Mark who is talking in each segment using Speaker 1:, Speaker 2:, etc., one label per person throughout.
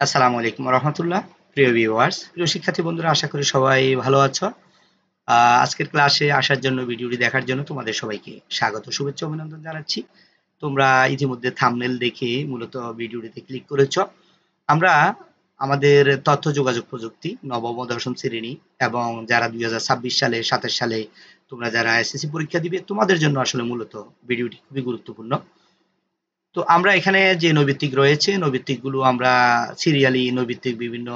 Speaker 1: আসসালামু আলাইকুম রহমতুল্লাহ। প্রিয় ভিউয়ার্স, প্রিয় শিক্ষার্থী বন্ধুরা, আশা করি সবাই ভালো আছো। আজকের ক্লাসে আসার জন্য, ভিডিওটি দেখার জন্য তোমাদের সবাইকে স্বাগত, শুভেচ্ছা, অভিনন্দন জানাচ্ছি। তোমরা ইতিমধ্যে থাম্বনেল দেখে মূলত ভিডিওটিতে ক্লিক করেছো। আমরা আমাদের তথ্য যোগাযোগ প্রযুক্তি নবম ও দশম শ্রেণী এবং যারা 2026 সালে 27 সালে তোমরা যারা এসএসসি পরীক্ষা দিবে, তোমাদের জন্য আসলে মূলত ভিডিওটি খুবই গুরুত্বপূর্ণ। তো আমরা এখানে যে নৈর্ব্যক্তিক রয়েছে, নৈর্ব্যক্তিকগুলো আমরা সিরিয়ালি নৈর্ব্যক্তিক বিভিন্ন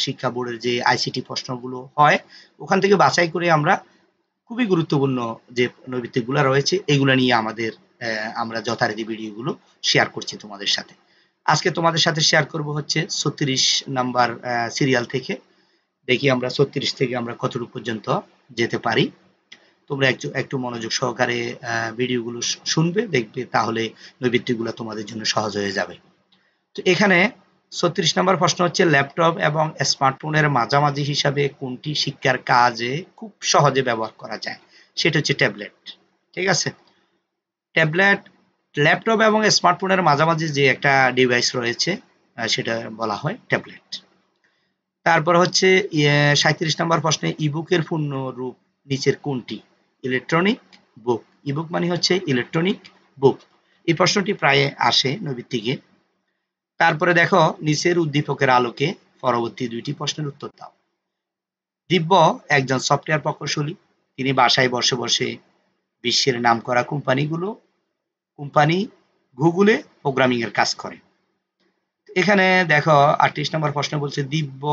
Speaker 1: শিক্ষা বোর্ডের যে আইসিটি প্রশ্নগুলো হয়, ওখান থেকে বাছাই করে আমরা খুবই গুরুত্বপূর্ণ যে নৈর্ব্যক্তিকগুলো রয়েছে, এগুলো নিয়ে আমরা যথারীতি ভিডিওগুলো শেয়ার করছি তোমাদের সাথে। আজকে তোমাদের সাথে শেয়ার করব হচ্ছে 36 নাম্বার সিরিয়াল থেকে। দেখি আমরা 36 থেকে আমরা কতটুকু পর্যন্ত যেতে পারি। তোমরা একটু একটু মনোযোগ সহকারে ভিডিওগুলো শুনবে, দেখবে, তাহলে নৈর্ব্যক্তিকগুলো তোমাদের জন্য সহজ হয়ে যাবে। তো এখানে 36 নম্বর প্রশ্ন হচ্ছে, ল্যাপটপ এবং স্মার্টফোনের মাঝামাঝি হিসাবে কোনটি শিক্ষার কাজে খুব সহজে ব্যবহার করা যায়? সেটা হচ্ছে ট্যাবলেট। ঠিক আছে, ট্যাবলেট, ল্যাপটপ এবং স্মার্টফোনের মাঝামাঝি যে একটা ডিভাইস রয়েছে, সেটা বলা হয় ট্যাবলেট। তারপর হচ্ছে 37 নম্বর প্রশ্নে, ইবুকের পূর্ণ রূপ নিচের কোনটি? ইলেকট্রনিক বুক। ইবুক মানে হচ্ছে ইলেকট্রনিক বুক। এই প্রশ্নটি প্রায় আসে নৈর্ব্যক্তিকে। তারপরে দেখো, নিচের উদ্দীপকের আলোকে পরবর্তী দুইটি প্রশ্নের উত্তর দাও। দিব্য একজন সফটওয়্যার প্রকৌশলী। তিনি বাসায় বসে বসে বিশ্বের নামকরা কোম্পানি গুগলে প্রোগ্রামিং এর কাজ করে। এখানে দেখো 38 নম্বর প্রশ্ন বলছে, দিব্য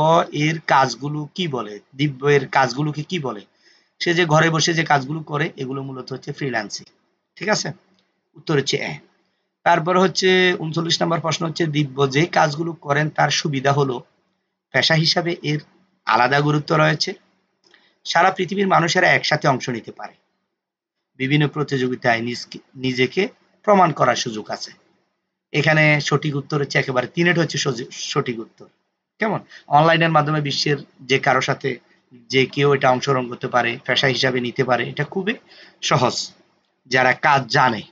Speaker 1: এর কাজগুলো কি বলে? দিব্য এর কাজগুলোকে কি বলে? সে যে ঘরে বসে যে কাজগুলো করে, এগুলো মূলত হচ্ছে ফ্রিল্যান্সিং। ঠিক আছে, উত্তর হচ্ছে এ। তারপর হচ্ছে 39 নম্বর প্রশ্ন হচ্ছে, দিব্য যে কাজগুলো করেন তার সুবিধা হলো পেশা হিসাবে এর আলাদা গুরুত্ব রয়েছে। সারা পৃথিবীর মানুষেরা একসাথে অংশ নিতে পারে। বিভিন্ন প্রতিযোগিতায় নিজেকে প্রমাণ করার সুযোগ আছে। এখানে সঠিক উত্তর হচ্ছে একেবারে তিনেটা হচ্ছে সঠিক উত্তর। কেমন? অনলাইনের মাধ্যমে বিশ্বের যে কারো সাথে যে কেউ এটা অংশগ্রহণ করতে পারে, পেশা হিসাবে নিতে পারে, এটা খুবই সহজ যারা কাজ জানে।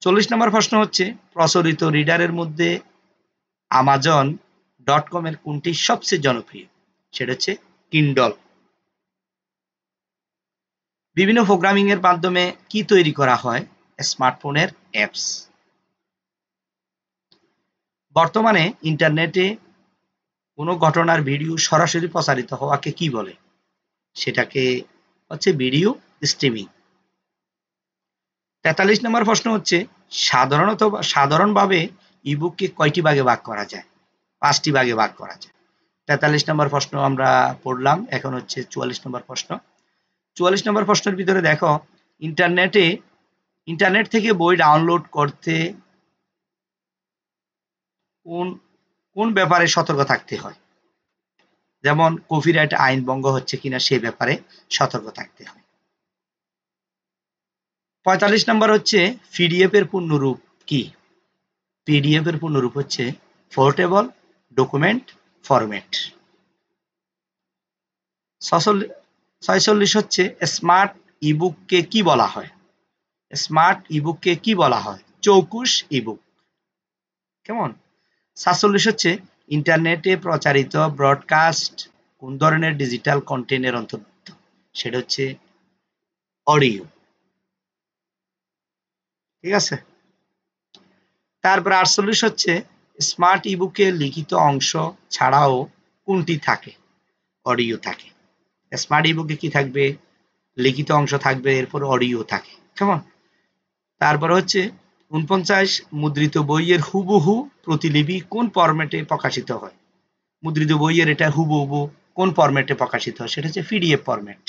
Speaker 1: 40 নম্বর প্রশ্ন হচ্ছে, প্রচলিত রিডারের মধ্যে Amazon.com এর কোনটি সবচেয়ে জনপ্রিয়? সেটা হচ্ছে কিন্ডল। বিভিন্ন প্রোগ্রামিং এর মাধ্যমে কি তৈরি করা হয়? স্মার্টফোনের অ্যাপস। বর্তমানে ইন্টারনেটে কোনো ঘটনার ভিডিও সরাসরি প্রচারিত হওয়াকে কি বলে? সেটাকে হচ্ছে ভিডিও স্ট্রিমিং। 43 নম্বর প্রশ্ন হচ্ছে, সাধারণভাবে ইবুককে কয়টি ভাগে ভাগ করা যায়? 5টি ভাগে ভাগ করা যায়। 43 নম্বর প্রশ্ন আমরা পড়লাম। এখন হচ্ছে 44 নম্বর প্রশ্ন। 44 নম্বর প্রশ্নের ভিতরে দেখো, ইন্টারনেট থেকে বই ডাউনলোড করতে কোন কোন ব্যাপারে সতর্ক থাকতে হয়? যেমন কপিরাইট আইন ভঙ্গ হচ্ছে কিনা সে ব্যাপারে সতর্ক থাকতে হয়। 45 নম্বর হচ্ছে, পিডিএফ এর পূর্ণরূপ কি? পিডিএফ এর পূর্ণরূপ হচ্ছে পোর্টেবল ডকুমেন্ট ফরম্যাট। 46 হচ্ছে, স্মার্ট ইবুককে কি বলা হয়? স্মার্ট ইবুককে কি বলা হয়? চৌকুশ ইবুক। কেমন? 47 হচ্ছে, ইন্টারনেটে প্রচারিত ব্রডকাস্ট কোন ধরনের ডিজিটাল কন্টেন্টের অন্তর্ভুক্ত? সেটা হচ্ছে অডিও। ঠিক আছে, তারপর 48 হচ্ছে, স্মার্ট ইবুকে লিখিত অংশ ছাড়াও কোনটি থাকে? অডিও থাকে। স্মার্ট ইবুকে কি থাকবে? লিখিত অংশ থাকবে, এরপর অডিও থাকে। কেমন? তারপর হচ্ছে 49, মুদ্রিত বইয়ের হুবহু প্রতিলিপি কোন ফরম্যাটে প্রকাশিত হয়? মুদ্রিত বইয়ের এটা হুবহু কোন ফরম্যাটে প্রকাশিত হয়? সেটা হচ্ছে পিডিএফ ফরম্যাট।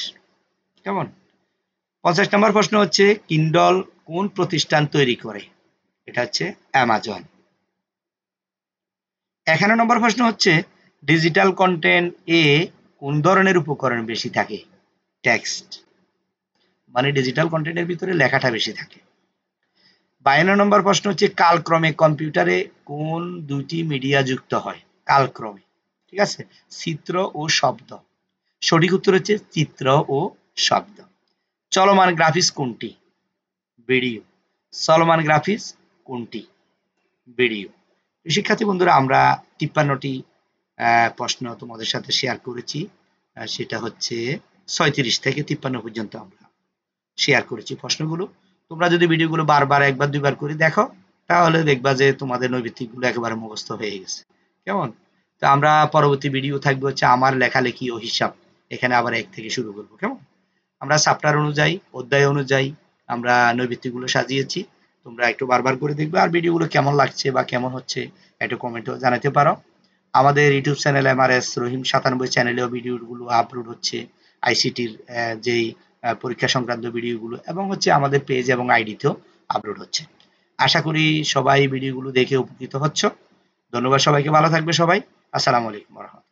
Speaker 1: কেমন? 50 নম্বর প্রশ্ন হচ্ছে, কিন্ডল কোন প্রতিষ্ঠান তৈরি করে? এটা হচ্ছে অ্যামাজন। 51 নম্বর প্রশ্ন হচ্ছে, ডিজিটাল কন্টেন্ট এ কোন ধরনের উপকরণ বেশি থাকে? টেক্সট, মানে ডিজিটাল কন্টেন্টের ভিতরে লেখাটা বেশি থাকে। 52 নম্বর প্রশ্ন হচ্ছে, কালক্রমে কম্পিউটারে কোন দুইটি মিডিয়া যুক্ত হয়? কালক্রমে। ঠিক আছে, চিত্র ও শব্দ। সঠিক উত্তর হচ্ছে চিত্র ও শব্দ। চলমান গ্রাফিক্স কোনটি? ভিডিও। চলমান গ্রাফিক্স কোনটি? ভিডিও। শিক্ষার্থী বন্ধুরা, আমরা 53টি প্রশ্ন তোমাদের সাথে শেয়ার করেছি। সেটা হচ্ছে 36 থেকে 53 পর্যন্ত আমরা শেয়ার করেছি প্রশ্নগুলো। তোমরা যদি ভিডিওগুলো বারবার একবার দুইবার করে দেখো, তাহলে দেখবা যে তোমাদের নৈর্ব্যক্তিকগুলো একেবারে মুখস্থ হয়ে গেছে। কেমন? তো আমরা পরবর্তী ভিডিও থাকবে হচ্ছে আমার লেখালেখি ও হিসাব। এখানে আবার 1 থেকে শুরু করব। কেমন? আমরা চ্যাপ্টার অনুযায়ী, অধ্যায় অনুযায়ী আমরা নৈর্ব্যক্তিকগুলো সাজিয়েছি। তোমরা একটু বারবার করে দেখবে। আর ভিডিওগুলো কেমন লাগছে বা কেমন হচ্ছে একটু কমেন্টেও জানাতে পারো। আমাদের ইউটিউব চ্যানেল এমআরএস রহিম 97 চ্যানেলেও ভিডিওগুলো আপলোড হচ্ছে। আইসিটির যেই পরীক্ষা সংক্রান্ত ভিডিওগুলো এবং হচ্ছে আমাদের পেজ এবং আইডিতেও আপলোড হচ্ছে। আশা করি সবাই ভিডিওগুলো দেখে উপকৃত হচ্ছ। ধন্যবাদ সবাইকে। ভালো থাকবে সবাই। আসসালামু আলাইকুম ওয়া রাহমাতুল্লাহ।